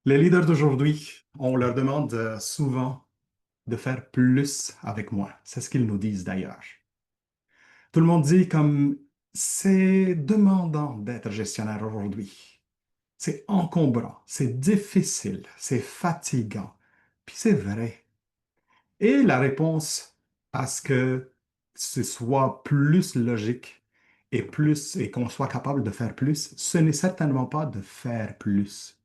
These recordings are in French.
Les leaders d'aujourd'hui, on leur demande souvent de faire plus avec moins. C'est ce qu'ils nous disent d'ailleurs. Tout le monde dit comme c'est demandant d'être gestionnaire aujourd'hui. C'est encombrant, c'est difficile, c'est fatigant. Puis c'est vrai. Et la réponse à ce que ce soit plus logique et qu'on soit capable de faire plus, ce n'est certainement pas de faire plus,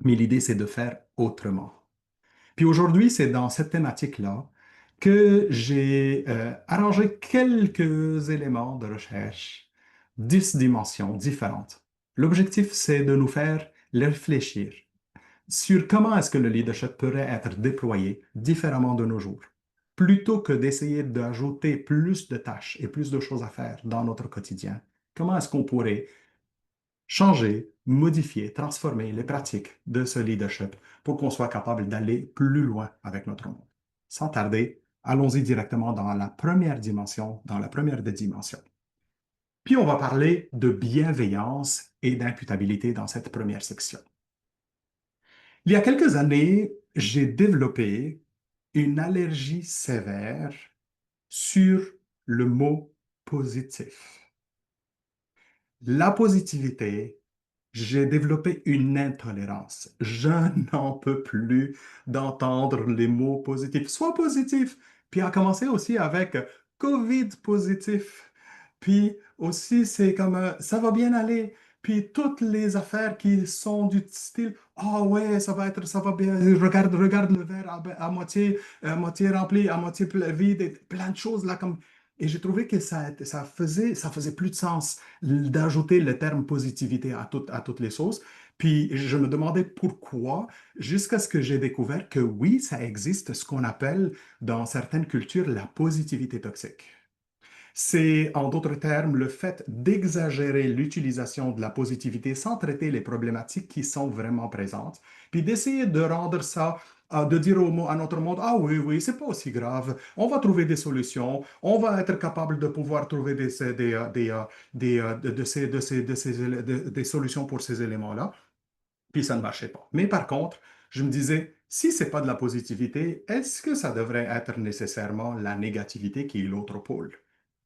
mais l'idée c'est de faire autrement. Puis aujourd'hui, c'est dans cette thématique-là que j'ai arrangé quelques éléments de recherche, 10 dimensions différentes. L'objectif, c'est de nous faire réfléchir sur comment est-ce que le leadership pourrait être déployé différemment de nos jours, plutôt que d'essayer d'ajouter plus de tâches et plus de choses à faire dans notre quotidien. Comment est-ce qu'on pourrait changer, modifier, transformer les pratiques de ce leadership pour qu'on soit capable d'aller plus loin avec notre monde. Sans tarder, allons-y directement dans la première dimension, dans la première des dimensions. Puis on va parler de bienveillance et d'imputabilité dans cette première section. Il y a quelques années, j'ai développé une allergie sévère sur le mot positif. La positivité, j'ai développé une intolérance. Je n'en peux plus d'entendre les mots positifs. Sois positif. Puis à commencer aussi avec COVID positif. Puis aussi, c'est comme ça va bien aller. Puis toutes les affaires qui sont du style, ah ouais, ça va être, ça va bien. Regarde le verre à moitié rempli, à moitié vide, et plein de choses là comme. Et j'ai trouvé que ça faisait plus de sens d'ajouter le terme positivité à toutes les sauces. Puis je me demandais pourquoi, jusqu'à ce que j'ai découvert que oui, ça existe ce qu'on appelle dans certaines cultures la positivité toxique. C'est, en d'autres termes, le fait d'exagérer l'utilisation de la positivité sans traiter les problématiques qui sont vraiment présentes, puis d'essayer de rendre ça, de dire à notre monde, ah oui, oui, c'est pas aussi grave, on va trouver des solutions, on va être capable de pouvoir trouver des solutions pour ces éléments-là, puis ça ne marchait pas. Mais par contre, je me disais, si c'est pas de la positivité, est-ce que ça devrait être nécessairement la négativité qui est l'autre pôle?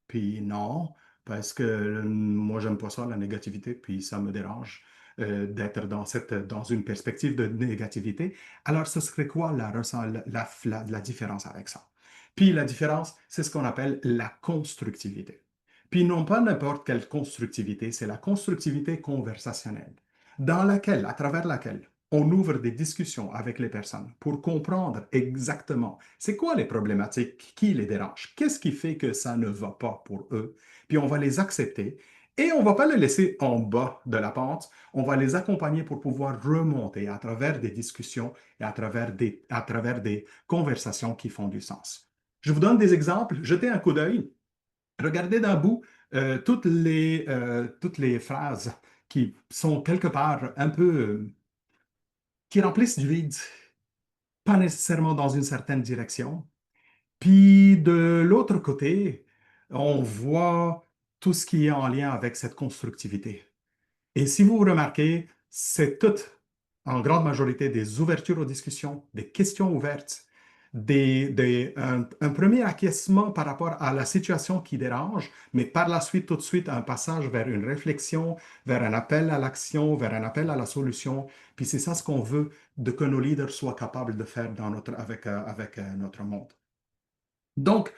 Puis non, parce que moi, j'aime pas ça, la négativité, puis ça me dérange d'être dans une perspective de négativité. Alors, ce serait quoi la différence avec ça? Puis la différence, c'est ce qu'on appelle la constructivité. Puis non pas n'importe quelle constructivité, c'est la constructivité conversationnelle, à travers laquelle on ouvre des discussions avec les personnes pour comprendre exactement c'est quoi les problématiques qui les dérangent, qu'est-ce qui fait que ça ne va pas pour eux, puis on va les accepter et on ne va pas les laisser en bas de la pente, on va les accompagner pour pouvoir remonter à travers des discussions et à travers des conversations qui font du sens. Je vous donne des exemples, jetez un coup d'œil, regardez d'un bout toutes les phrases qui sont quelque part un peu qui remplissent du vide, pas nécessairement dans une certaine direction. Puis de l'autre côté, on voit tout ce qui est en lien avec cette constructivité. Et si vous remarquez, c'est tout, en grande majorité, des ouvertures aux discussions, des questions ouvertes, un premier acquiescement par rapport à la situation qui dérange, mais par la suite, tout de suite, un passage vers une réflexion, vers un appel à l'action, vers un appel à la solution. Puis c'est ça ce qu'on veut de que nos leaders soient capables de faire avec notre monde. Donc,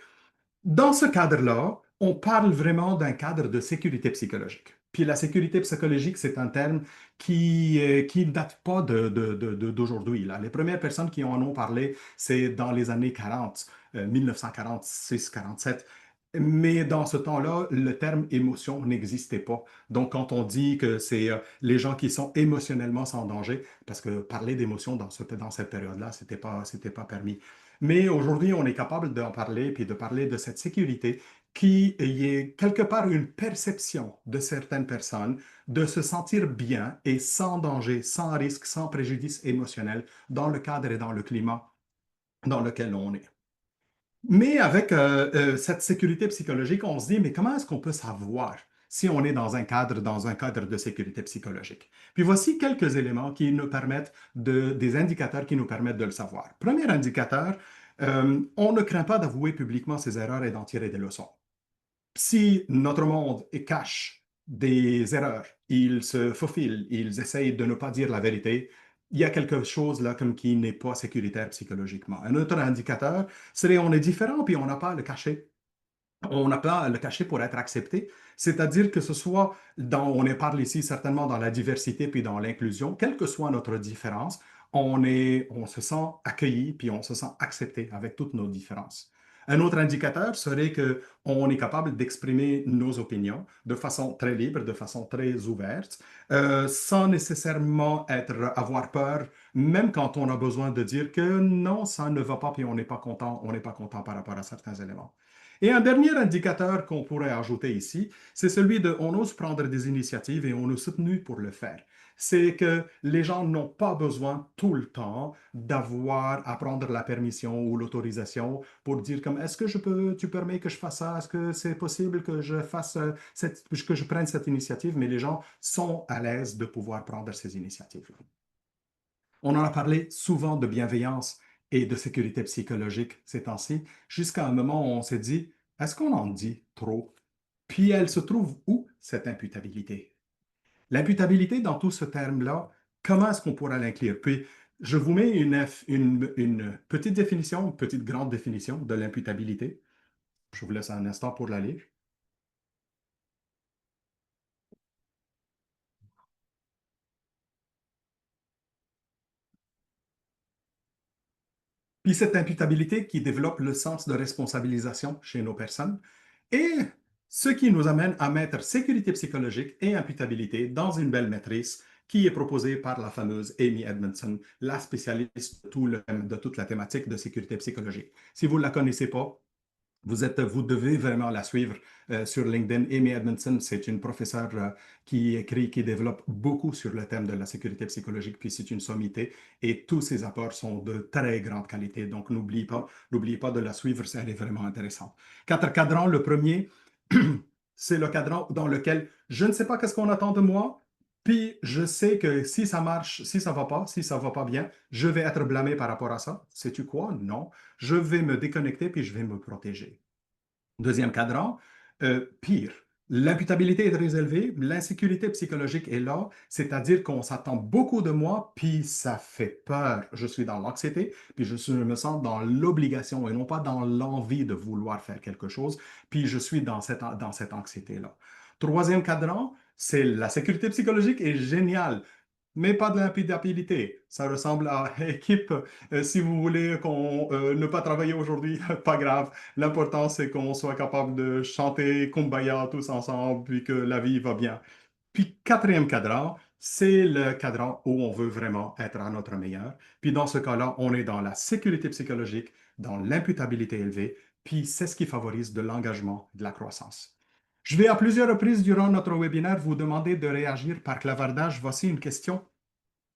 dans ce cadre-là, on parle vraiment d'un cadre de sécurité psychologique. Puis la sécurité psychologique, c'est un terme qui ne date pas d'aujourd'hui, là. Les premières personnes qui en ont parlé, c'est dans les années 40, 1946-47. Mais dans ce temps-là, le terme émotion n'existait pas. Donc, quand on dit que c'est les gens qui sont émotionnellement sans danger, parce que parler d'émotion dans cette période-là, c'était pas permis. Mais aujourd'hui, on est capable d'en parler, puis de parler de cette sécurité qui est quelque part une perception de certaines personnes de se sentir bien et sans danger, sans risque, sans préjudice émotionnel dans le cadre et dans le climat dans lequel on est. Mais avec cette sécurité psychologique, on se dit, mais comment est-ce qu'on peut savoir si on est dans un cadre de sécurité psychologique. Puis voici quelques éléments qui nous permettent des indicateurs qui nous permettent de le savoir. Premier indicateur, on ne craint pas d'avouer publiquement ses erreurs et d'en tirer des leçons. Si notre monde cache des erreurs, ils se faufilent, ils essayent de ne pas dire la vérité, il y a quelque chose là comme qui n'est pas sécuritaire psychologiquement. Un autre indicateur serait on est différent puis on n'a pas à le cacher. On n'a pas à le cacher pour être accepté, c'est-à-dire que ce soit on parle ici certainement dans la diversité puis dans l'inclusion, quelle que soit notre différence, on se sent accueilli puis on se sent accepté avec toutes nos différences. Un autre indicateur serait qu'on est capable d'exprimer nos opinions de façon très libre, de façon très ouverte, sans nécessairement avoir peur, même quand on a besoin de dire que non, ça ne va pas, puis on n'est pas content par rapport à certains éléments. Et un dernier indicateur qu'on pourrait ajouter ici, c'est celui de on ose prendre des initiatives et on est soutenu pour le faire. C'est que les gens n'ont pas besoin tout le temps d'avoir à prendre la permission ou l'autorisation pour dire comme est-ce que tu permets que je fasse ça? Est-ce que c'est possible que je fasse que je prenne cette initiative? Mais les gens sont à l'aise de pouvoir prendre ces initiatives. On en a parlé souvent de bienveillance et de sécurité psychologique ces temps-ci, jusqu'à un moment où on s'est dit, est-ce qu'on en dit trop? Puis elle se trouve où, cette imputabilité? L'imputabilité, dans tout ce terme-là, comment est-ce qu'on pourra l'inclure? Puis, je vous mets une petite définition, une petite grande définition de l'imputabilité. Je vous laisse un instant pour la lire. Puis cette imputabilité qui développe le sens de responsabilisation chez nos personnes et ce qui nous amène à mettre sécurité psychologique et imputabilité dans une belle matrice qui est proposée par la fameuse Amy Edmondson, la spécialiste de toute la thématique de sécurité psychologique. Si vous ne la connaissez pas, vous devez vraiment la suivre sur LinkedIn. Amy Edmondson, c'est une professeure qui écrit, qui développe beaucoup sur le thème de la sécurité psychologique, puis c'est une sommité et tous ses apports sont de très grande qualité. Donc, n'oubliez pas de la suivre, elle est vraiment intéressante. Quatre cadrans. Le premier, c'est le cadran dans lequel je ne sais pas qu'est-ce qu'on attend de moi, puis je sais que si ça marche, si ça va pas bien, je vais être blâmé par rapport à ça. Sais-tu quoi? Non. Je vais me déconnecter puis je vais me protéger. Deuxième cadran, pire. L'imputabilité est très élevée, l'insécurité psychologique est là, c'est-à-dire qu'on s'attend beaucoup de moi, puis ça fait peur. Je suis dans l'anxiété, puis je me sens dans l'obligation et non pas dans l'envie de vouloir faire quelque chose, puis je suis dans cette anxiété-là. Troisième cadran, c'est la sécurité psychologique est géniale, mais pas de l'imputabilité. Ça ressemble à équipe. Si vous voulez qu'on ne pas travailler aujourd'hui, pas grave. L'important, c'est qu'on soit capable de chanter Kumbaya tous ensemble, puis que la vie va bien. Puis, quatrième cadran, c'est le cadran où on veut vraiment être à notre meilleur. Puis, dans ce cas-là, on est dans la sécurité psychologique, dans l'imputabilité élevée, puis c'est ce qui favorise de l'engagement, de la croissance. Je vais à plusieurs reprises durant notre webinaire vous demander de réagir par clavardage. Voici une question.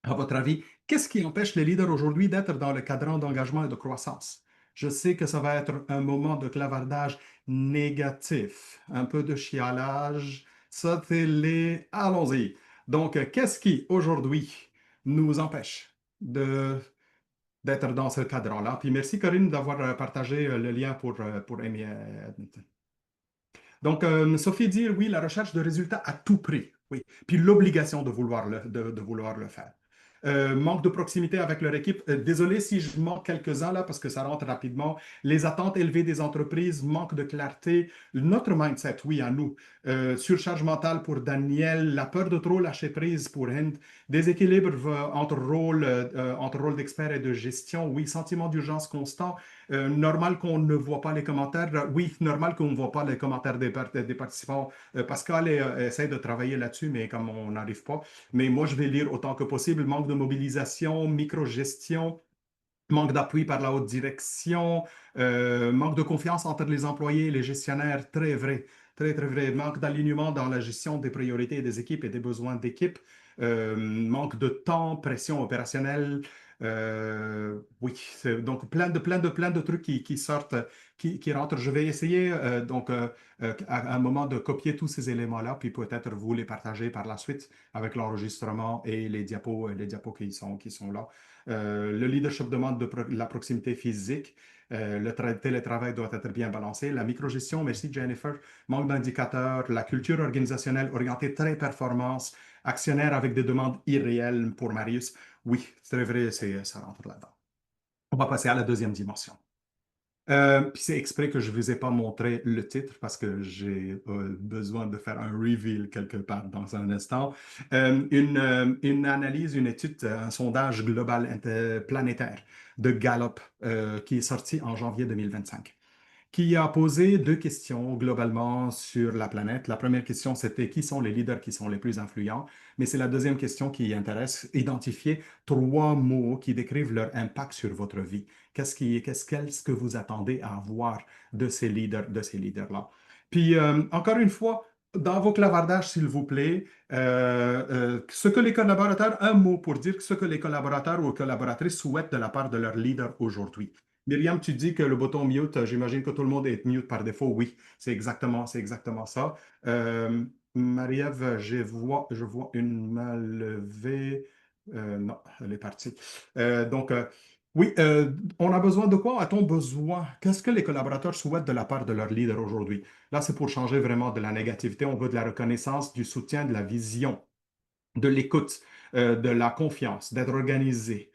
À votre avis, qu'est-ce qui empêche les leaders aujourd'hui d'être dans le cadran d'engagement et de croissance? Je sais que ça va être un moment de clavardage négatif, un peu de chialage. Sautez-les, allons-y. Donc, qu'est-ce qui aujourd'hui nous empêche d'être dans ce cadran-là? Puis merci Corinne d'avoir partagé le lien pour Amy. Donc, Sophie dit oui, la recherche de résultats à tout prix, oui, puis l'obligation de vouloir le faire. Manque de proximité avec leur équipe. Désolé si je manque quelques-uns là parce que ça rentre rapidement. Les attentes élevées des entreprises, manque de clarté, notre mindset, oui, à nous. Surcharge mentale pour Daniel, la peur de trop lâcher prise pour Hind, déséquilibre entre rôle d'expert et de gestion, oui, sentiment d'urgence constant, normal qu'on ne voit pas les commentaires. Oui, normal qu'on ne voit pas les commentaires des participants. Pascal essaie de travailler là-dessus, mais comme on n'arrive pas. Mais moi, je vais lire autant que possible. Manque de mobilisation, micro-gestion, manque d'appui par la haute direction, manque de confiance entre les employés et les gestionnaires, très vrai, très, très vrai. Manque d'alignement dans la gestion des priorités des équipes et des besoins d'équipe. Manque de temps, pression opérationnelle, Oui, donc plein de trucs qui sortent, qui rentrent. Je vais essayer à un moment de copier tous ces éléments-là, puis peut-être vous les partager par la suite avec l'enregistrement et les diapos qui sont là. Le leadership demande de la proximité physique. Télétravail doit être bien balancé. La microgestion, merci Jennifer, manque d'indicateurs. La culture organisationnelle orientée très performance. Actionnaire avec des demandes irréelles pour Marius. Oui, c'est vrai, ça rentre là-dedans. On va passer à la deuxième dimension. Puis c'est exprès que je ne vous ai pas montré le titre parce que j'ai besoin de faire un reveal quelque part dans un instant. Une analyse, une étude, un sondage global planétaire de Gallup qui est sorti en janvier 2025 qui a posé deux questions globalement sur la planète. La première question, c'était qui sont les leaders qui sont les plus influents, mais c'est la deuxième question qui intéresse, identifier trois mots qui décrivent leur impact sur votre vie. Qu'est-ce que vous attendez à avoir de ces leaders-là? Puis, encore une fois, dans vos clavardages, s'il vous plaît, ce que les collaborateurs, un mot pour dire ce que les collaborateurs ou collaboratrices souhaitent de la part de leur leader aujourd'hui. Myriam, tu dis que le bouton mute, j'imagine que tout le monde est mute par défaut. Oui, c'est exactement ça. Marie-Ève, je vois une main levée. Non, elle est partie. Oui, on a besoin de quoi? A-t-on besoin? Qu'est-ce que les collaborateurs souhaitent de la part de leur leader aujourd'hui? Là, c'est pour changer vraiment de la négativité. On veut de la reconnaissance, du soutien, de la vision, de l'écoute, de la confiance, d'être organisé.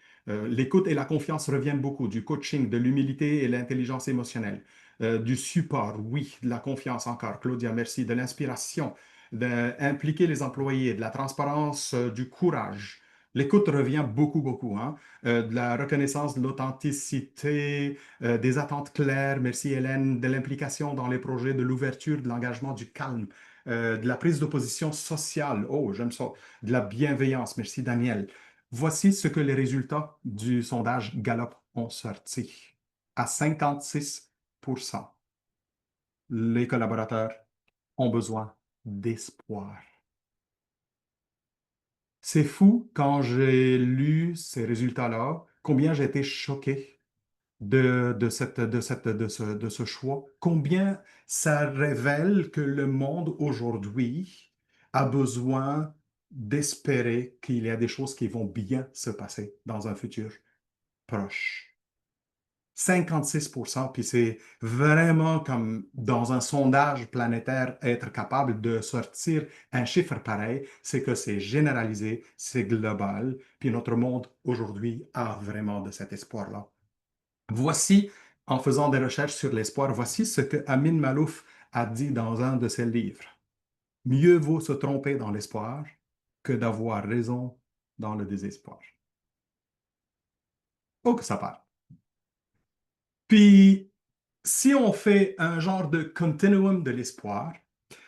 L'écoute et la confiance reviennent beaucoup, du coaching, de l'humilité et l'intelligence émotionnelle, du support, oui, de la confiance encore, Claudia, merci, de l'inspiration, d'impliquer les employés, de la transparence, du courage. L'écoute revient beaucoup, beaucoup, hein. De la reconnaissance, de l'authenticité, des attentes claires, merci Hélène, de l'implication dans les projets, de l'ouverture, de l'engagement, du calme, de la prise de position sociale. Oh, j'aime ça de la bienveillance. Merci, Daniel. Voici ce que les résultats du sondage Gallup ont sorti. À 56%, les collaborateurs ont besoin d'espoir. C'est fou quand j'ai lu ces résultats-là, combien j'ai été choqué de ce choix, combien ça révèle que le monde aujourd'hui a besoin d'espérer qu'il y a des choses qui vont bien se passer dans un futur proche. 56%, puis c'est vraiment comme dans un sondage planétaire, être capable de sortir un chiffre pareil, c'est que c'est généralisé, c'est global, puis notre monde aujourd'hui a vraiment de cet espoir-là. Voici, en faisant des recherches sur l'espoir, voici ce que Amin Malouf a dit dans un de ses livres. Mieux vaut se tromper dans l'espoir que d'avoir raison dans le désespoir. Oh, que ça parle. Puis, si on fait un genre de continuum de l'espoir,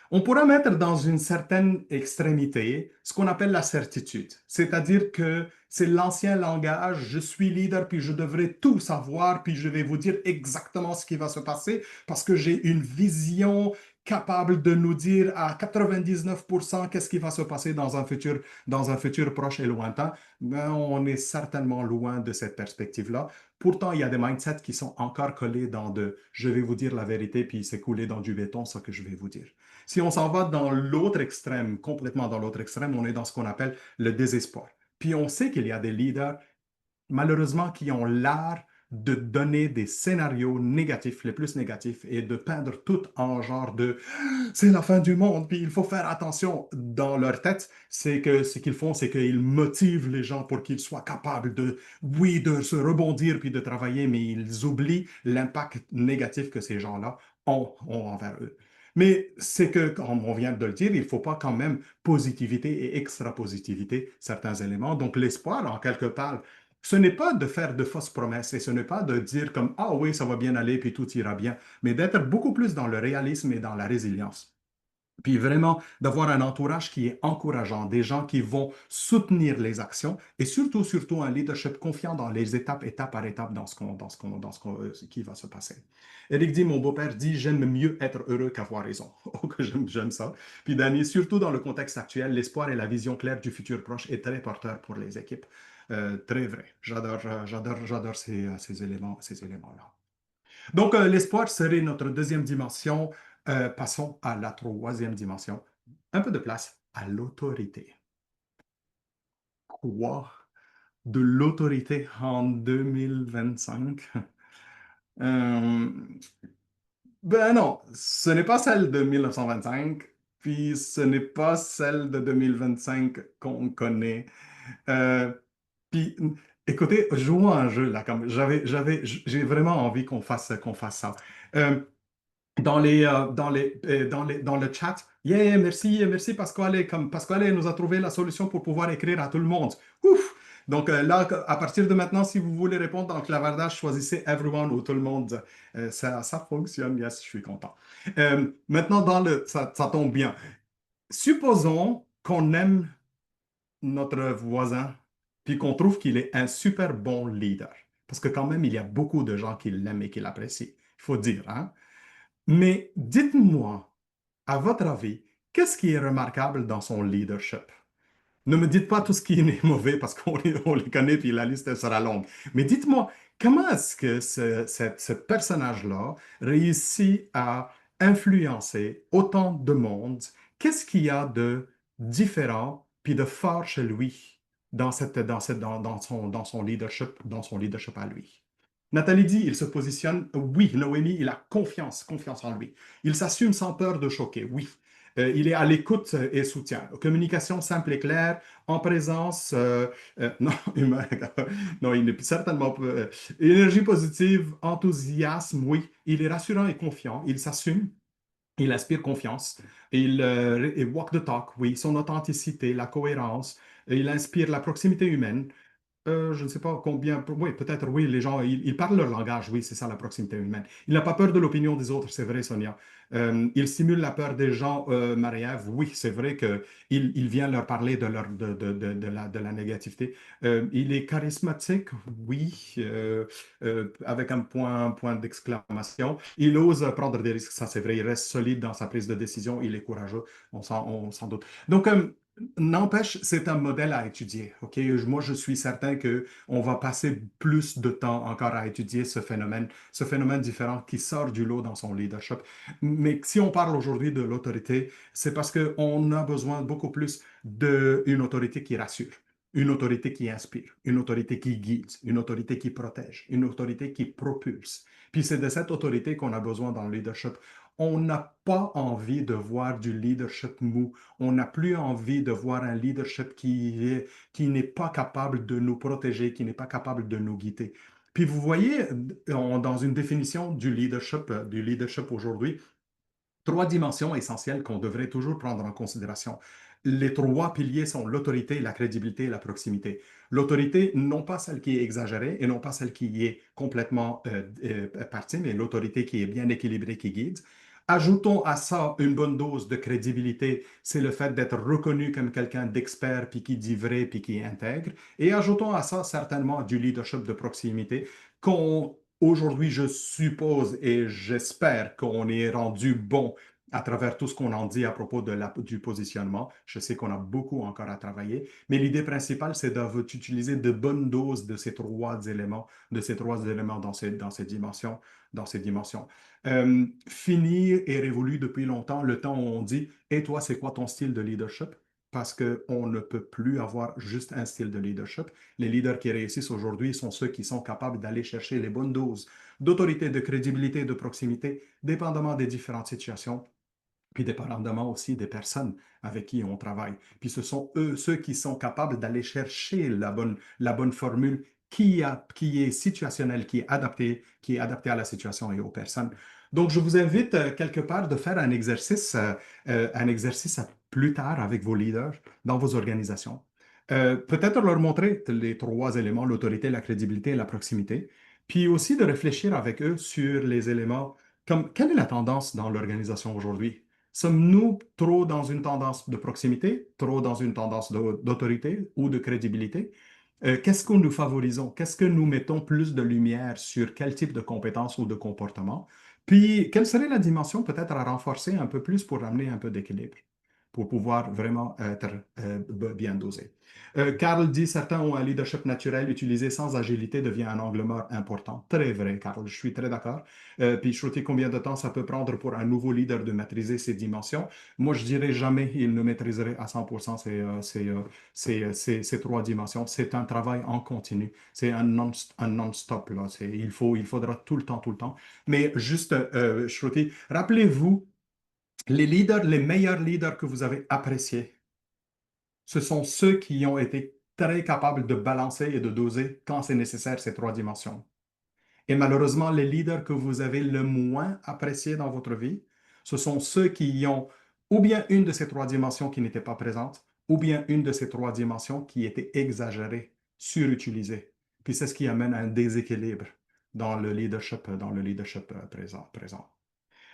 on pourra mettre dans une certaine extrémité ce qu'on appelle la certitude, c'est-à-dire que c'est l'ancien langage, je suis leader, puis je devrais tout savoir, puis je vais vous dire exactement ce qui va se passer parce que j'ai une vision capable de nous dire à 99% qu'est-ce qui va se passer dans un futur proche et lointain. Mais on est certainement loin de cette perspective-là. Pourtant, il y a des mindsets qui sont encore collés dans de je vais vous dire la vérité, puis c'est coulé dans du béton, ce que je vais vous dire. Si on s'en va dans l'autre extrême, complètement dans l'autre extrême, on est dans ce qu'on appelle le désespoir. Puis on sait qu'il y a des leaders, malheureusement, qui ont l'art de donner des scénarios négatifs, les plus négatifs, et de peindre tout en genre de c'est la fin du monde, puis il faut faire attention. Dans leur tête, c'est que ce qu'ils font, c'est qu'ils motivent les gens pour qu'ils soient capables de, oui, de se rebondir puis de travailler, mais ils oublient l'impact négatif que ces gens-là ont envers eux. Mais c'est que, comme on vient de le dire, il ne faut pas quand même positivité et extra-positivité, certains éléments. Donc l'espoir, en quelque part, ce n'est pas de faire de fausses promesses et ce n'est pas de dire comme, ah oui, ça va bien aller, puis tout ira bien, mais d'être beaucoup plus dans le réalisme et dans la résilience. Puis vraiment d'avoir un entourage qui est encourageant, des gens qui vont soutenir les actions et surtout, surtout un leadership confiant dans les étapes, étape par étape ce qui va se passer. Eric dit, mon beau-père dit, j'aime mieux être heureux qu'avoir raison. Oh, que j'aime ça. Puis Danny, surtout dans le contexte actuel, l'espoir et la vision claire du futur proche est très porteur pour les équipes. Très vrai. J'adore ces éléments-là. Donc, l'espoir serait notre deuxième dimension. Passons à la troisième dimension. Un peu de place à l'autorité. Quoi? De l'autorité en 2025? Euh, ben non, ce n'est pas celle de 1925, puis ce n'est pas celle de 2025 qu'on connaît. Euh, puis, écoutez, jouons à un jeu là, comme j'ai vraiment envie qu'on fasse ça. Euh, dans le chat. Yeah, merci, merci Pasquale. Comme Pasquale nous a trouvé la solution pour pouvoir écrire à tout le monde. Ouf! Donc là, à partir de maintenant, si vous voulez répondre dans le clavardage, choisissez everyone ou tout le monde. Ça fonctionne, yes, je suis content. Maintenant, ça tombe bien. Supposons qu'on aime notre voisin, puis qu'on trouve qu'il est un super bon leader. Parce que quand même, il y a beaucoup de gens qui l'aiment et qui l'apprécient. Il faut dire, hein? Mais dites-moi, à votre avis, qu'est-ce qui est remarquable dans son leadership? Ne me dites pas tout ce qui est mauvais parce on les connaît puis la liste sera longue. Mais dites-moi, comment est-ce que ce personnage-là réussit à influencer autant de monde? Qu'est-ce qu'il y a de différent puis de fort chez lui dans son leadership à lui? Nathalie dit, il se positionne, oui, Noémie, il a confiance en lui. Il s'assume sans peur de choquer, oui. Il est à l'écoute et soutien. Communication simple et claire, en présence, non, non, il n'est certainement pas. Énergie positive, enthousiasme, oui. Il est rassurant et confiant. Il s'assume. Il inspire confiance. Il walk the talk, oui. Son authenticité, la cohérence. Il inspire la proximité humaine. Je ne sais pas combien, oui, peut-être, oui, les gens, ils parlent leur langage, oui, c'est ça la proximité humaine. Il n'a pas peur de l'opinion des autres, c'est vrai, Sonia. Il stimule la peur des gens, Marie-Ève, oui, c'est vrai qu'il vient leur parler de la négativité. Il est charismatique, oui, avec un point d'exclamation. Il ose prendre des risques, ça c'est vrai, il reste solide dans sa prise de décision, il est courageux, on s'en doute. Donc, n'empêche, c'est un modèle à étudier. OK? Moi, je suis certain qu'on va passer plus de temps encore à étudier ce phénomène différent qui sort du lot dans son leadership. Mais si on parle aujourd'hui de l'autorité, c'est parce qu'on a besoin beaucoup plus d'une autorité qui rassure, une autorité qui inspire, une autorité qui guide, une autorité qui protège, une autorité qui propulse. Puis c'est de cette autorité qu'on a besoin dans le leadership. On n'a pas envie de voir du leadership mou. On n'a plus envie de voir un leadership qui n'est pas capable de nous protéger, qui n'est pas capable de nous guider. Puis vous voyez, dans une définition du leadership aujourd'hui, trois dimensions essentielles qu'on devrait toujours prendre en considération. Les trois piliers sont l'autorité, la crédibilité et la proximité. L'autorité, non pas celle qui est exagérée et non pas celle qui est complètement partie, mais l'autorité qui est bien équilibrée, qui guide. Ajoutons à ça une bonne dose de crédibilité, c'est le fait d'être reconnu comme quelqu'un d'expert, puis qui dit vrai, puis qui intègre. Et ajoutons à ça certainement du leadership de proximité qu'on aujourd'hui, je suppose et j'espère qu'on est rendu bon à travers tout ce qu'on en dit à propos du positionnement. Je sais qu'on a beaucoup encore à travailler, mais l'idée principale, c'est d'utiliser de bonnes doses de ces trois éléments dans ces dimensions, dans ces dimensions. Fini et révolu depuis longtemps le temps où on dit, et toi, c'est quoi ton style de leadership? Parce qu'on ne peut plus avoir juste un style de leadership. Les leaders qui réussissent aujourd'hui sont ceux qui sont capables d'aller chercher les bonnes doses d'autorité, de crédibilité, de proximité, dépendamment des différentes situations, puis dépendamment aussi des personnes avec qui on travaille. Puis ce sont eux, ceux qui sont capables d'aller chercher la bonne formule qui est situationnelle, qui est adaptée à la situation et aux personnes. Donc, je vous invite quelque part de faire un exercice plus tard avec vos leaders dans vos organisations. Peut-être leur montrer les trois éléments, l'autorité, la crédibilité et la proximité, puis aussi de réfléchir avec eux sur les éléments comme quelle est la tendance dans l'organisation aujourd'hui? Sommes-nous trop dans une tendance de proximité, trop dans une tendance d'autorité ou de crédibilité? Qu'est-ce que nous favorisons? Qu'est-ce que nous mettons plus de lumière sur quel type de compétences ou de comportement? Puis, quelle serait la dimension peut-être à renforcer un peu plus pour ramener un peu d'équilibre, pour pouvoir vraiment être bien dosé. Carl dit, certains ont un leadership naturel utilisé sans agilité devient un angle mort important. Très vrai, Carl, je suis très d'accord. Puis Shruti, combien de temps ça peut prendre pour un nouveau leader de maîtriser ces dimensions? Moi, je dirais jamais il ne maîtriserait à 100% ces trois dimensions. C'est un travail en continu. C'est un non-stop, là. Il faudra tout le temps. Mais juste, Shruti, rappelez-vous, les leaders, les meilleurs leaders que vous avez appréciés, ce sont ceux qui ont été très capables de balancer et de doser quand c'est nécessaire ces trois dimensions. Et malheureusement, les leaders que vous avez le moins appréciés dans votre vie, ce sont ceux qui ont ou bien une de ces trois dimensions qui n'était pas présente, ou bien une de ces trois dimensions qui était exagérée, surutilisée. Puis c'est ce qui amène à un déséquilibre dans le leadership présent.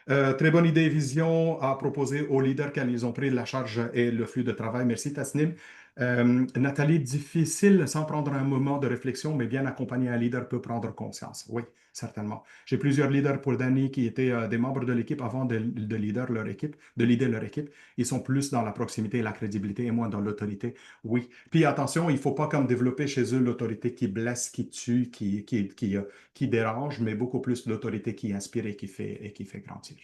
Très bonne idée et vision à proposer aux leaders quand ils ont pris la charge et le flux de travail. Merci, Tasnim. Nathalie, difficile sans prendre un moment de réflexion, mais bien accompagner un leader peut prendre conscience. Oui, certainement. J'ai plusieurs leaders pour Danny qui étaient des membres de l'équipe avant de leader leur équipe, de leader leur équipe. Ils sont plus dans la proximité et la crédibilité et moins dans l'autorité. Oui. Puis attention, il ne faut pas comme développer chez eux l'autorité qui blesse, qui tue, qui dérange, mais beaucoup plus l'autorité qui inspire et qui fait grandir.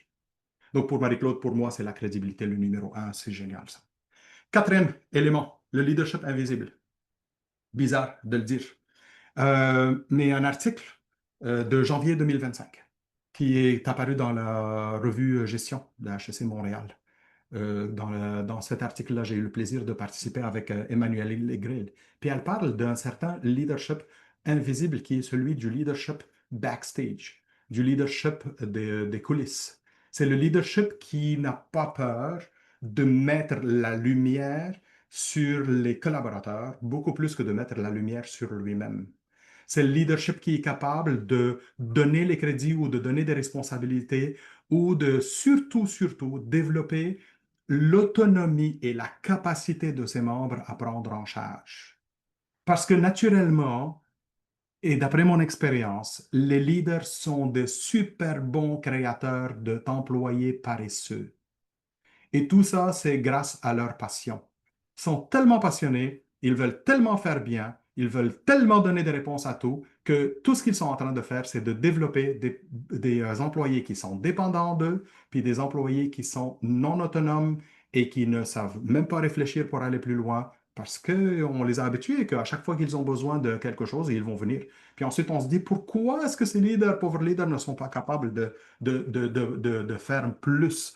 Donc, pour Marie-Claude, pour moi, c'est la crédibilité le numéro un. C'est génial, ça. Quatrième élément, le leadership invisible. Bizarre de le dire. Mais un article de janvier 2025 qui est apparu dans la revue Gestion de HEC Montréal. Dans cet article-là, j'ai eu le plaisir de participer avec Emmanuelle Legril. Puis elle parle d'un certain leadership invisible qui est celui du leadership backstage, du leadership des coulisses. C'est le leadership qui n'a pas peur de mettre la lumière sur les collaborateurs, beaucoup plus que de mettre la lumière sur lui-même. C'est le leadership qui est capable de donner les crédits ou de donner des responsabilités ou de surtout développer l'autonomie et la capacité de ses membres à prendre en charge. Parce que naturellement, et d'après mon expérience, les leaders sont de super bons créateurs d'employés paresseux. Et tout ça, c'est grâce à leur passion. Ils sont tellement passionnés, ils veulent tellement faire bien, ils veulent tellement donner des réponses à tout, que tout ce qu'ils sont en train de faire, c'est de développer des employés qui sont dépendants d'eux, puis des employés qui sont non autonomes et qui ne savent même pas réfléchir pour aller plus loin, parce qu'on les a habitués qu'à chaque fois qu'ils ont besoin de quelque chose, ils vont venir. Puis ensuite, on se dit, pourquoi est-ce que ces leaders, pauvres leaders, ne sont pas capables de faire plus?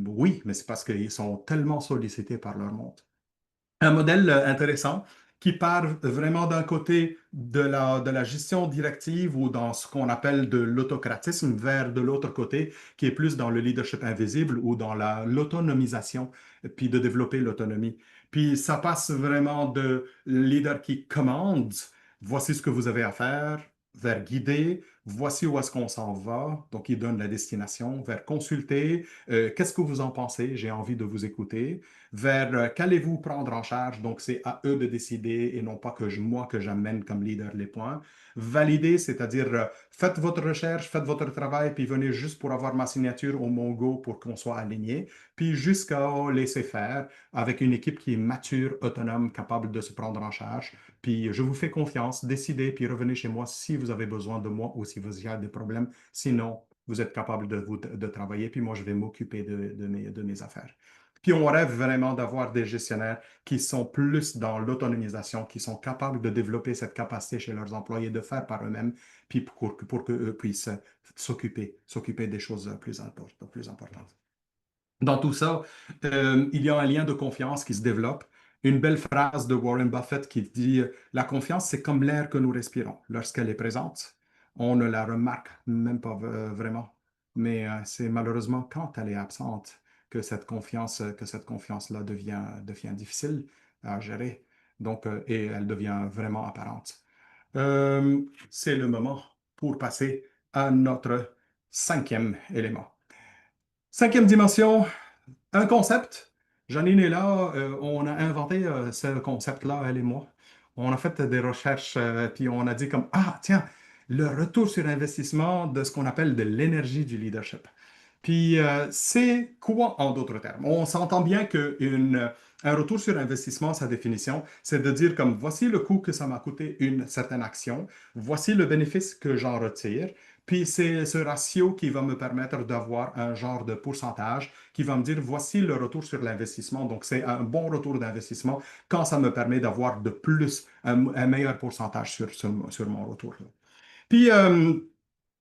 Oui, mais c'est parce qu'ils sont tellement sollicités par leur monde. Un modèle intéressant qui part vraiment d'un côté de la gestion directive ou dans ce qu'on appelle de l'autocratisme vers de l'autre côté qui est plus dans le leadership invisible ou dans l'autonomisation, puis de développer l'autonomie. Puis ça passe vraiment de leader qui commande, voici ce que vous avez à faire, vers guider, voici où est-ce qu'on s'en va, donc il donne la destination, vers consulter, qu'est-ce que vous en pensez, j'ai envie de vous écouter, vers qu'allez-vous prendre en charge, donc c'est à eux de décider et non pas moi que j'amène comme leader les points. Valider, c'est-à-dire faites votre recherche, faites votre travail, puis venez juste pour avoir ma signature au Mongo pour qu'on soit aligné, puis jusqu'à laisser faire avec une équipe qui est mature, autonome, capable de se prendre en charge. Puis je vous fais confiance, décidez, puis revenez chez moi si vous avez besoin de moi ou si vous avez des problèmes. Sinon, vous êtes capable de travailler, puis moi, je vais m'occuper de mes affaires. Puis on rêve vraiment d'avoir des gestionnaires qui sont plus dans l'autonomisation, qui sont capables de développer cette capacité chez leurs employés de faire par eux-mêmes, puis pour qu'eux puissent s'occuper des choses plus importantes. Dans tout ça, il y a un lien de confiance qui se développe. Une belle phrase de Warren Buffett qui dit, la confiance, c'est comme l'air que nous respirons. Lorsqu'elle est présente, on ne la remarque même pas vraiment. Mais c'est malheureusement quand elle est absente que cette confiance-là devient difficile à gérer. Donc, et elle devient vraiment apparente. C'est le moment pour passer à notre cinquième élément. Cinquième dimension, un concept. Janine est là, on a inventé ce concept-là, elle et moi. On a fait des recherches, puis on a dit comme, ah, tiens, le retour sur investissement de ce qu'on appelle de l'énergie du leadership. Puis, c'est quoi en d'autres termes? On s'entend bien qu'un retour sur investissement, sa définition, c'est de dire comme voici le coût que ça m'a coûté une certaine action, voici le bénéfice que j'en retire, puis c'est ce ratio qui va me permettre d'avoir un genre de pourcentage qui va me dire voici le retour sur l'investissement. Donc, c'est un bon retour d'investissement quand ça me permet d'avoir de plus, un meilleur pourcentage sur mon retour. Puis,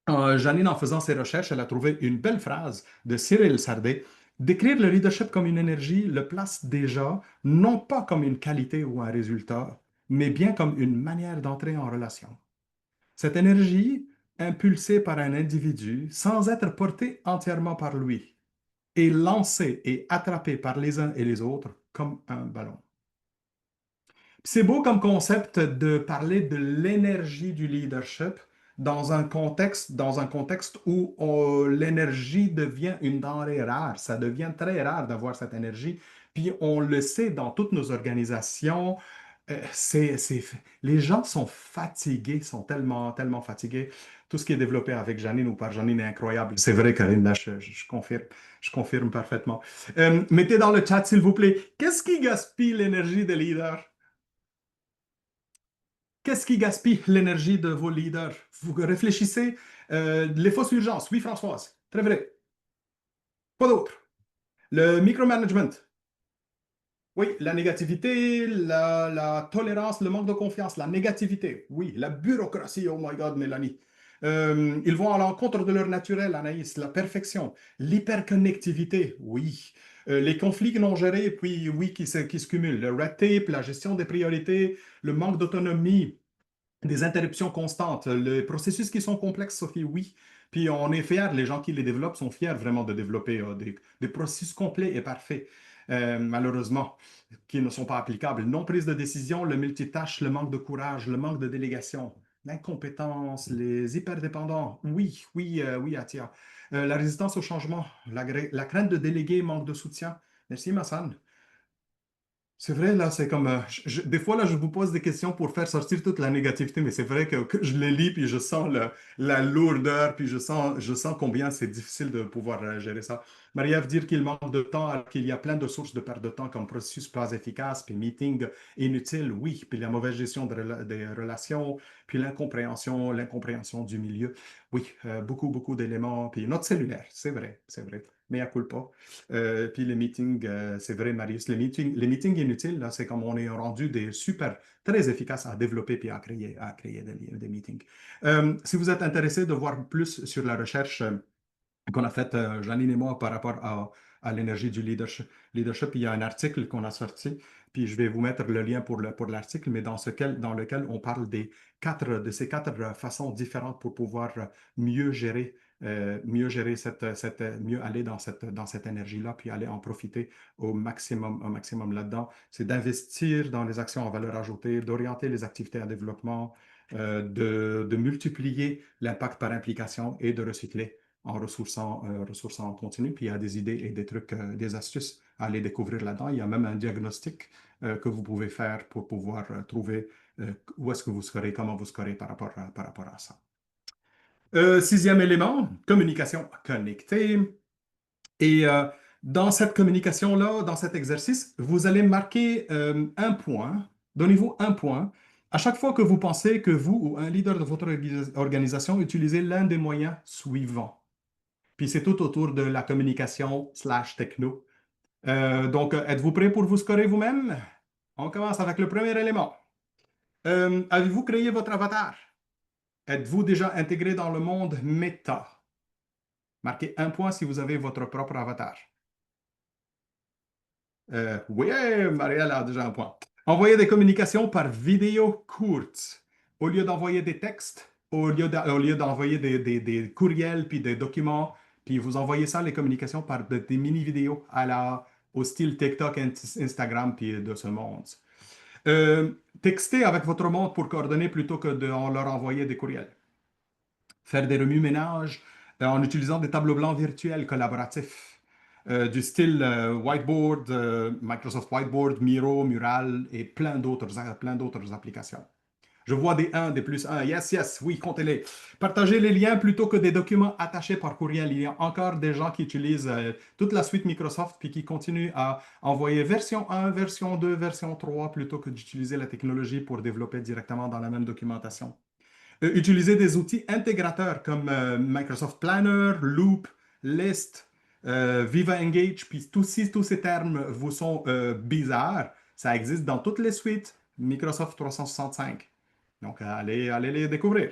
Janine, en faisant ses recherches, elle a trouvé une belle phrase de Cyril Sardet. Décrire le leadership comme une énergie le place déjà non pas comme une qualité ou un résultat, mais bien comme une manière d'entrer en relation. Cette énergie, impulsée par un individu sans être portée entièrement par lui, est lancée et attrapée par les uns et les autres comme un ballon. C'est beau comme concept de parler de l'énergie du leadership dans un contexte où l'énergie devient une denrée rare. Ça devient très rare d'avoir cette énergie. Puis on le sait dans toutes nos organisations, les gens sont fatigués, sont tellement, tellement fatigués. Tout ce qui est développé avec Janine ou par Janine est incroyable. C'est vrai, Karine, là, je confirme parfaitement. Mettez dans le chat, s'il vous plaît, qu'est-ce qui gaspille l'énergie des leaders? Qu'est-ce qui gaspille l'énergie de vos leaders? Vous réfléchissez. Les fausses urgences. Oui, Françoise. Très vrai. Pas d'autre. Le micromanagement. Oui, la négativité, la tolérance, le manque de confiance, la négativité. Oui, la bureaucratie. Oh my God, Mélanie. Ils vont à l'encontre de leur naturel, Anaïs. La perfection. L'hyperconnectivité. Oui. Les conflits non gérés, puis oui, qui se cumulent. Le red tape, la gestion des priorités, le manque d'autonomie. Des interruptions constantes. Les processus qui sont complexes, Sophie, oui. Puis on est fiers, les gens qui les développent sont fiers vraiment de développer des processus complets et parfaits, malheureusement, qui ne sont pas applicables. Non prise de décision, le multitâche, le manque de courage, le manque de délégation, l'incompétence, les hyperdépendants. Oui, oui, oui, Atia. La résistance au changement, la crainte de déléguer, manque de soutien. Merci, Massan. C'est vrai, là, c'est comme... des fois, là, je vous pose des questions pour faire sortir toute la négativité, mais c'est vrai que je les lis, puis je sens la lourdeur, puis je sens combien c'est difficile de pouvoir gérer ça. Marie-Ève, dire qu'il manque de temps, alors qu'il y a plein de sources de perte de temps, comme processus pas efficace, puis meeting inutile, oui, puis la mauvaise gestion des relations, puis l'incompréhension du milieu. Oui, beaucoup, beaucoup d'éléments, puis notre cellulaire, c'est vrai. Mais à culpa. Puis les meetings, c'est vrai, Marius, les meetings inutiles, là, c'est comme on est rendu des super, très efficaces à développer puis à créer des meetings. Si vous êtes intéressé de voir plus sur la recherche qu'on a faite, Janine et moi, par rapport à l'énergie du leadership, il y a un article qu'on a sorti, puis je vais vous mettre le lien pour l'article, mais dans lequel on parle de ces quatre façons différentes pour pouvoir mieux gérer mieux aller dans cette énergie-là, puis aller en profiter au maximum là-dedans. C'est d'investir dans les actions à valeur ajoutée, d'orienter les activités à développement, de multiplier l'impact par implication et de recycler en ressourçant en continu. Puis il y a des idées et des trucs, des astuces à aller découvrir là-dedans. Il y a même un diagnostic que vous pouvez faire pour pouvoir trouver où est-ce que vous serez, comment vous serez par rapport à ça. Sixième élément, communication connectée. Et dans cette communication-là, dans cet exercice, vous allez marquer un point, donnez-vous un point, à chaque fois que vous pensez que vous ou un leader de votre organisation utilisez l'un des moyens suivants. Puis c'est tout autour de la communication slash techno. Donc, êtes-vous prêt pour vous scorer vous-même? On commence avec le premier élément. Avez-vous créé votre avatar? Êtes-vous déjà intégré dans le monde méta? Marquez un point si vous avez votre propre avatar. Oui, Marielle a déjà un point. Envoyer des communications par vidéo courte. Au lieu d'envoyer des textes, au lieu d'envoyer des courriels puis des documents, puis vous envoyez ça, les communications, par des mini-vidéos au style TikTok, Instagram, puis de ce monde. Texter avec votre monde pour coordonner plutôt que de leur envoyer des courriels. Faire des remue-ménages en utilisant des tableaux blancs virtuels collaboratifs du style Whiteboard, Microsoft Whiteboard, Miro, Mural et plein d'autres applications. Je vois des 1, des plus 1. Yes, yes, oui, comptez-les. Partagez les liens plutôt que des documents attachés par courriel. Il y a encore des gens qui utilisent toute la suite Microsoft puis qui continuent à envoyer version 1, version 2, version 3 plutôt que d'utiliser la technologie pour développer directement dans la même documentation. Utilisez des outils intégrateurs comme Microsoft Planner, Loop, List, Viva Engage, puis si tous ces termes vous sont bizarres, ça existe dans toutes les suites Microsoft 365. Donc, allez les découvrir.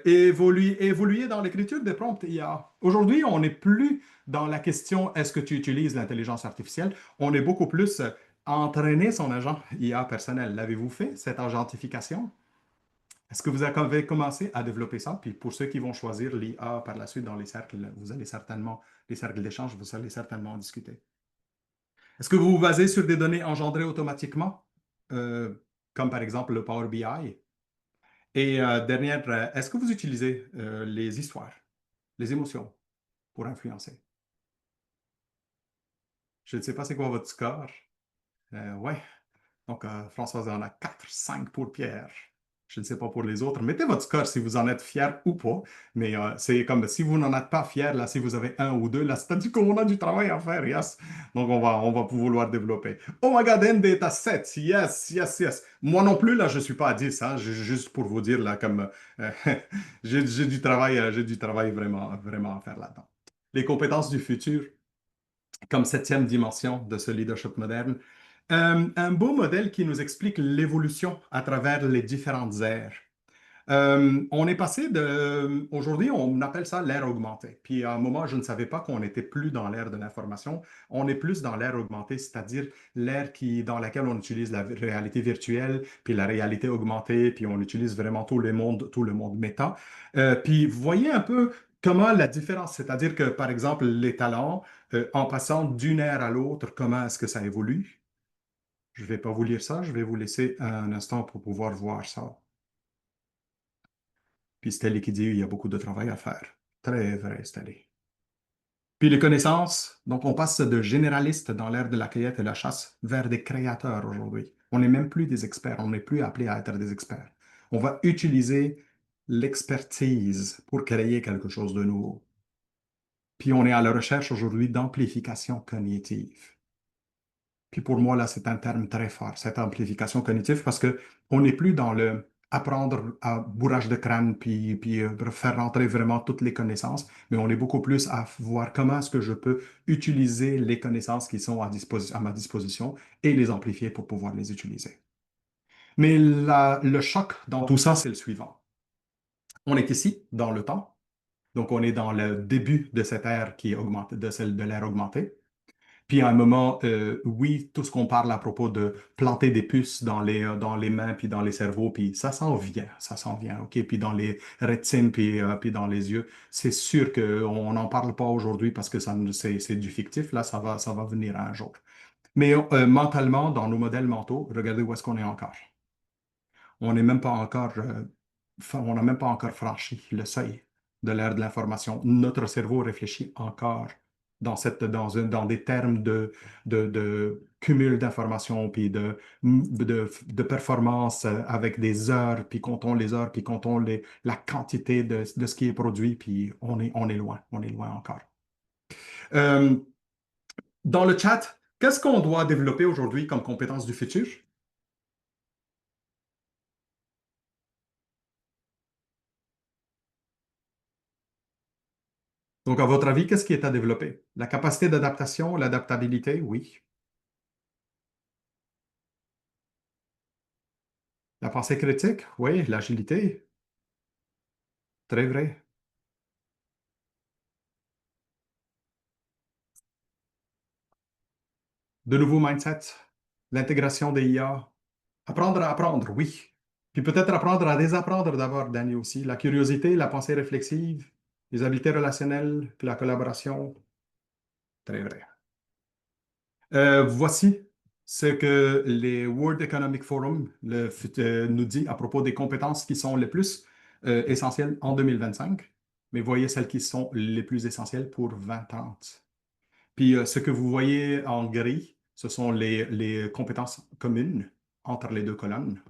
Évoluer dans l'écriture des prompts IA. Aujourd'hui, on n'est plus dans la question est-ce que tu utilises l'intelligence artificielle? On est beaucoup plus à entraîner son agent IA personnel. L'avez-vous fait, cette agentification? Est-ce que vous avez commencé à développer ça? Puis pour ceux qui vont choisir l'IA par la suite dans les cercles, vous allez certainement, les cercles d'échange, vous allez certainement en discuter. Est-ce que vous vous basez sur des données engendrées automatiquement, euh, comme par exemple le Power BI? Et dernière, est-ce que vous utilisez les histoires, les émotions pour influencer? Je ne sais pas c'est quoi votre score. Ouais. Donc, Françoise en a 4, 5 pour Pierre. Je ne sais pas pour les autres. Mettez votre score si vous en êtes fier ou pas. Mais c'est comme si vous n'en êtes pas fier, là, si vous avez un ou deux, là, c'est-à-dire qu'on a du travail à faire, yes. Donc, on va vouloir développer. Oh my God, ND est à 7. Yes, yes, yes. Moi non plus, là, je ne suis pas à 10, hein. Juste pour vous dire, là, comme euh, j'ai du travail vraiment, vraiment à faire là-dedans. Les compétences du futur comme septième dimension de ce leadership moderne. Un beau modèle qui nous explique l'évolution à travers les différentes ères. On est passé de... Aujourd'hui, on appelle ça l'ère augmentée. Puis à un moment, je ne savais pas qu'on n'était plus dans l'ère de l'information. On est plus dans l'ère augmentée, c'est-à-dire l'ère dans laquelle on utilise la réalité virtuelle, puis la réalité augmentée, puis on utilise vraiment tout le monde méta. Puis vous voyez un peu comment la différence, c'est-à-dire que, par exemple, les talents, en passant d'une ère à l'autre, comment est-ce que ça évolue? Je ne vais pas vous lire ça, je vais vous laisser un instant pour pouvoir voir ça. Puis Stelly qui dit il y a beaucoup de travail à faire. Très vrai, Stelly. Puis les connaissances, donc on passe de généralistes dans l'ère de la cueillette et la chasse vers des créateurs aujourd'hui. On n'est même plus des experts, on n'est plus appelé à être des experts. On va utiliser l'expertise pour créer quelque chose de nouveau. Puis on est à la recherche aujourd'hui d'amplification cognitive. Puis pour moi, là, c'est un terme très fort, cette amplification cognitive, parce que on n'est plus dans le apprendre à bourrage de crâne, puis faire rentrer vraiment toutes les connaissances, mais on est beaucoup plus à voir comment est-ce que je peux utiliser les connaissances qui sont à ma disposition et les amplifier pour pouvoir les utiliser. Mais le choc dans tout ça, c'est le suivant. On est ici, dans le temps, donc on est dans le début de cette ère qui est augmentée, de celle de l'ère augmentée. Puis à un moment, oui, tout ce qu'on parle à propos de planter des puces dans les mains, puis dans les cerveaux, puis ça s'en vient, OK? Puis dans les rétines, puis dans les yeux, c'est sûr qu'on n'en parle pas aujourd'hui parce que c'est du fictif, là, ça va venir un jour. Mais mentalement, dans nos modèles mentaux, regardez où est-ce qu'on est encore. On n'est même pas encore, on n'a même pas encore franchi le seuil de l'ère de l'information. Notre cerveau réfléchit encore dans des termes de cumul d'informations, puis de performance avec des heures, puis comptons les heures, puis comptons la quantité de ce qui est produit, puis on est loin encore. Euh, dans le chat, qu'est-ce qu'on doit développer aujourd'hui comme compétence du futur? Donc, à votre avis, qu'est-ce qui est à développer? La capacité d'adaptation, l'adaptabilité, oui. La pensée critique, oui. L'agilité, très vrai. De nouveaux mindsets, l'intégration des IA, apprendre à apprendre, oui. Puis peut-être apprendre à désapprendre d'abord, Danny aussi. La curiosité, la pensée réflexive, les habiletés relationnelles, puis la collaboration, très vrai. Voici ce que les World Economic Forum nous dit à propos des compétences qui sont les plus essentielles en 2025, mais voyez celles qui sont les plus essentielles pour 2030. Puis ce que vous voyez en gris, ce sont les compétences communes entre les deux colonnes.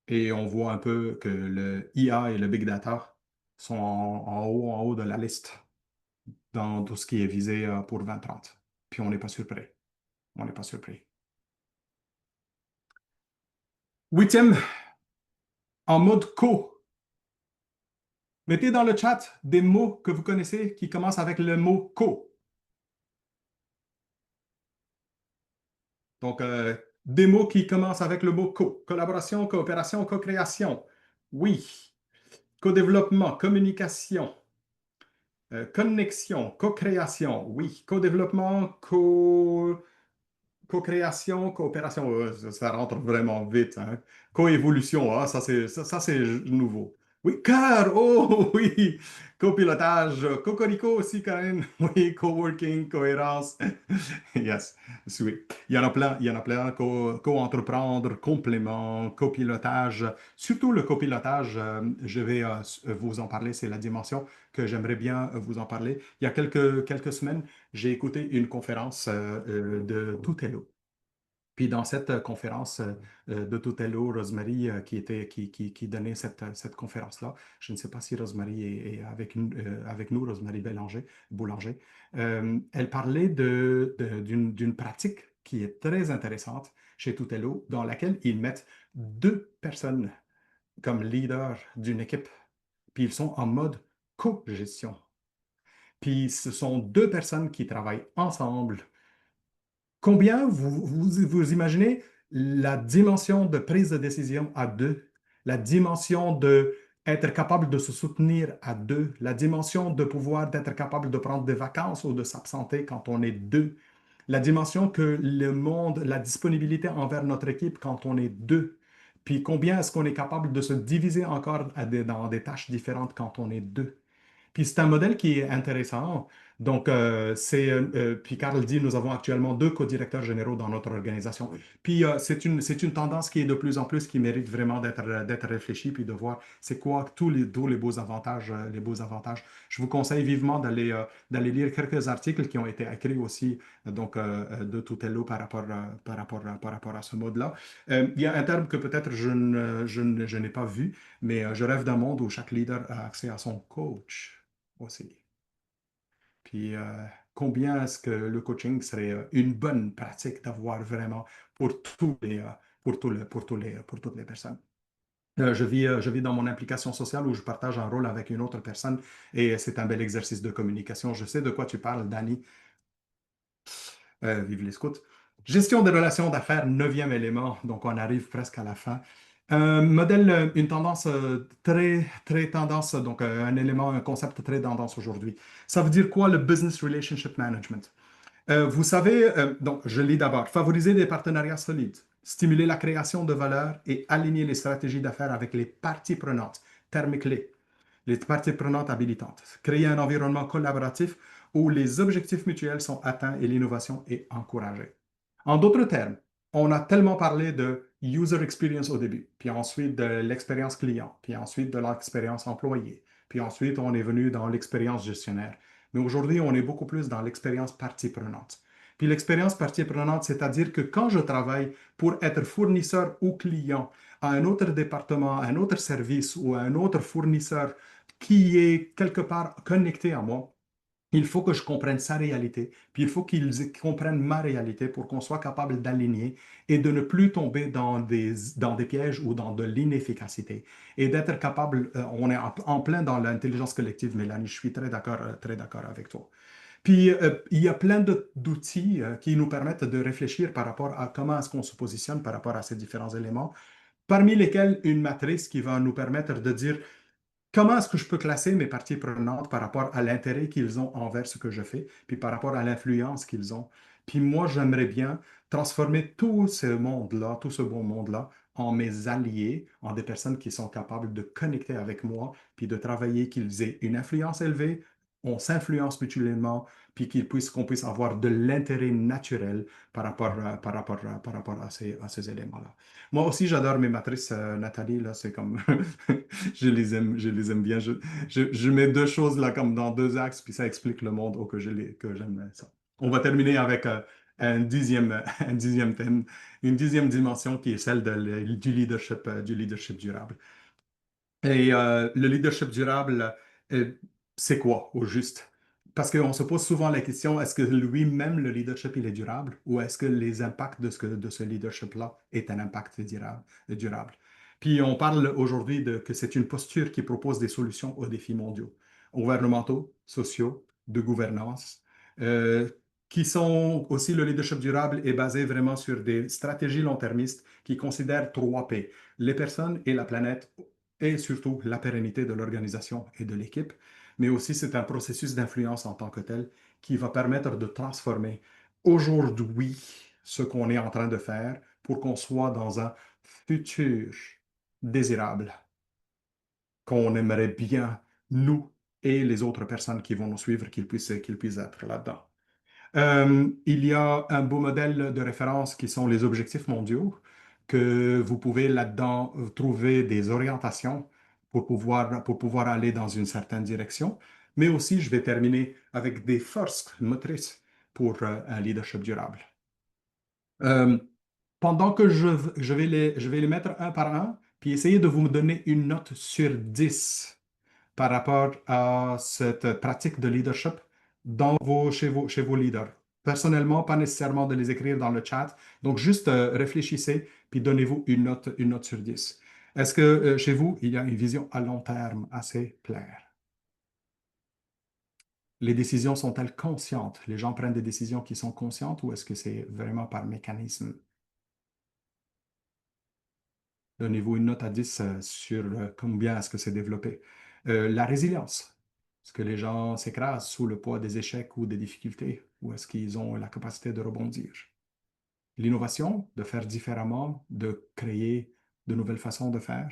Et on voit un peu que le IA et le big data sont en haut de la liste dans tout ce qui est visé pour 2030. Puis on n'est pas surpris. On n'est pas surpris. Huitième, en mode co. Mettez dans le chat des mots que vous connaissez qui commencent avec le mot co. Donc, des mots qui commencent avec le mot co. Collaboration, coopération, co-création. Oui. Co-développement, communication, connexion, co-création. Oui. Co-développement, co-création, coopération. Ça rentre vraiment vite, hein. Coévolution, ah, ça, c'est nouveau. Oui, cœur, oh oui. Copilotage, cocorico aussi, quand même. Oui, coworking, cohérence. Yes, oui. Il y en a plein. Co-entreprendre, complément, copilotage. Surtout le copilotage, je vais vous en parler, c'est la dimension que j'aimerais bien vous en parler. Il y a quelques semaines, j'ai écouté une conférence de Tutelo. Puis dans cette conférence de Tutelo, Rosemary qui donnait cette conférence-là, je ne sais pas si Rosemary est avec nous, Rosemary Boulanger, elle parlait d'une pratique qui est très intéressante chez Tutelo, dans laquelle ils mettent deux personnes comme leaders d'une équipe, puis ils sont en mode co-gestion. Puis ce sont deux personnes qui travaillent ensemble. Combien vous imaginez la dimension de prise de décision à deux, la dimension de être capable de se soutenir à deux, la dimension de pouvoir d'être capable de prendre des vacances ou de s'absenter quand on est deux, la dimension que le monde, la disponibilité envers notre équipe quand on est deux, puis combien est-ce qu'on est capable de se diviser encore dans des tâches différentes quand on est deux. Puis c'est un modèle qui est intéressant. Donc, puis Carl dit, nous avons actuellement deux co-directeurs généraux dans notre organisation. Puis c'est une tendance qui est de plus en plus, qui mérite vraiment d'être réfléchie, puis de voir c'est quoi tous les beaux avantages, les beaux avantages. Je vous conseille vivement d'aller lire quelques articles qui ont été écrits aussi, de Tutello par rapport à ce mode-là. Il y a un terme que peut-être je n'ai pas vu, mais je rêve d'un monde où chaque leader a accès à son coach aussi. Puis, combien est-ce que le coaching serait une bonne pratique d'avoir vraiment pour pour toutes les personnes? Je vis dans mon implication sociale où je partage un rôle avec une autre personne et c'est un bel exercice de communication. Je sais de quoi tu parles, Danny. Vive les scouts. Gestion des relations d'affaires, neuvième élément, donc on arrive presque à la fin. Un modèle, une tendance très tendance, donc un élément, un concept très tendance aujourd'hui. Ça veut dire quoi le business relationship management? Vous savez, donc je lis d'abord, favoriser des partenariats solides, stimuler la création de valeur et aligner les stratégies d'affaires avec les parties prenantes, termes clés, les parties prenantes habilitantes, créer un environnement collaboratif où les objectifs mutuels sont atteints et l'innovation est encouragée. En d'autres termes, on a tellement parlé de user experience au début, puis ensuite de l'expérience client, puis ensuite de l'expérience employé, puis ensuite on est venu dans l'expérience gestionnaire. Mais aujourd'hui, on est beaucoup plus dans l'expérience partie prenante. Puis l'expérience partie prenante, c'est-à-dire que quand je travaille pour être fournisseur ou client à un autre département, à un autre service ou à un autre fournisseur qui est quelque part connecté à moi, il faut que je comprenne sa réalité, puis il faut qu'ils comprennent ma réalité pour qu'on soit capable d'aligner et de ne plus tomber dans des pièges ou dans de l'inefficacité. Et d'être capable, on est en plein dans l'intelligence collective, Mélanie, je suis très d'accord avec toi. Puis, il y a plein d'outils qui nous permettent de réfléchir par rapport à comment est-ce qu'on se positionne par rapport à ces différents éléments, parmi lesquels une matrice qui va nous permettre de dire comment est-ce que je peux classer mes parties prenantes par rapport à l'intérêt qu'ils ont envers ce que je fais, puis par rapport à l'influence qu'ils ont. Puis moi, j'aimerais bien transformer tout ce monde-là, tout ce beau monde-là, en mes alliés, en des personnes qui sont capables de connecter avec moi, puis de travailler, qu'ils aient une influence élevée, on s'influence mutuellement, puis qu'on puisse avoir de l'intérêt naturel par rapport à ces éléments-là. Moi aussi, j'adore mes matrices, Nathalie, là, c'est comme, je les aime bien. Je mets deux choses là comme dans deux axes, puis ça explique le monde que j'aime ça. On va terminer avec un dixième, un dixième thème, une dixième dimension qui est celle du leadership durable. Et le leadership durable, c'est quoi au juste? Parce qu'on se pose souvent la question, est-ce que lui-même, le leadership, il est durable ou est-ce que les impacts de ce leadership-là est un impact durable? Puis on parle aujourd'hui que c'est une posture qui propose des solutions aux défis mondiaux, gouvernementaux, sociaux, de gouvernance, euh, qui sont aussi le leadership durable est basé vraiment sur des stratégies long-termistes qui considèrent 3 P, les personnes et la planète et surtout la pérennité de l'organisation et de l'équipe, mais aussi c'est un processus d'influence en tant que tel qui va permettre de transformer aujourd'hui ce qu'on est en train de faire pour qu'on soit dans un futur désirable, qu'on aimerait bien, nous et les autres personnes qui vont nous suivre, qu'ils puissent être là-dedans. Il y a un beau modèle de référence qui sont les objectifs mondiaux, que vous pouvez là-dedans trouver des orientations pour pouvoir aller dans une certaine direction. Mais aussi, je vais terminer avec des forces motrices pour un leadership durable. Euh, Pendant que je vais les mettre un par un, puis essayer de vous donner une note sur 10 par rapport à cette pratique de leadership chez vos leaders. Personnellement, pas nécessairement de les écrire dans le chat. Donc, juste réfléchissez, puis donnez-vous une note sur 10. Est-ce que chez vous, il y a une vision à long terme assez claire? Les décisions sont-elles conscientes? Les gens prennent des décisions qui sont conscientes ou est-ce que c'est vraiment par mécanisme? Donnez-vous une note à 10 sur combien est-ce que c'est développé. La résilience. Est-ce que les gens s'écrasent sous le poids des échecs ou des difficultés ou est-ce qu'ils ont la capacité de rebondir? L'innovation, de faire différemment, de créer de nouvelles façons de faire.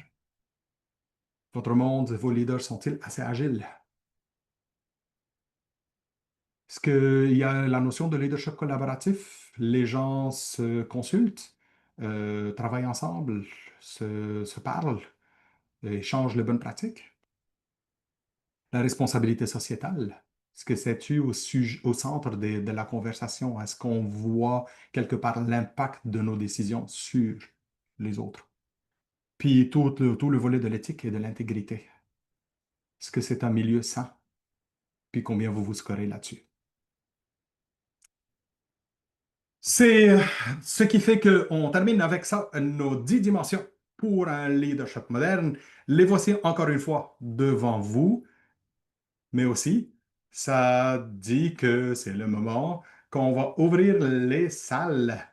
Votre monde, vos leaders sont-ils assez agiles? Est-ce qu'il y a la notion de leadership collaboratif? Les gens se consultent, travaillent ensemble, se parlent, échangent les bonnes pratiques. La responsabilité sociétale, est-ce que c'est-tu au centre de la conversation? Est-ce qu'on voit quelque part l'impact de nos décisions sur les autres? Puis tout le volet de l'éthique et de l'intégrité. Est-ce que c'est un milieu sain? Puis combien vous vous scorez là-dessus? C'est ce qui fait qu'on termine avec ça, nos 10 dimensions pour un leadership moderne. Les voici encore une fois devant vous. Mais aussi, ça dit que c'est le moment qu'on va ouvrir les salles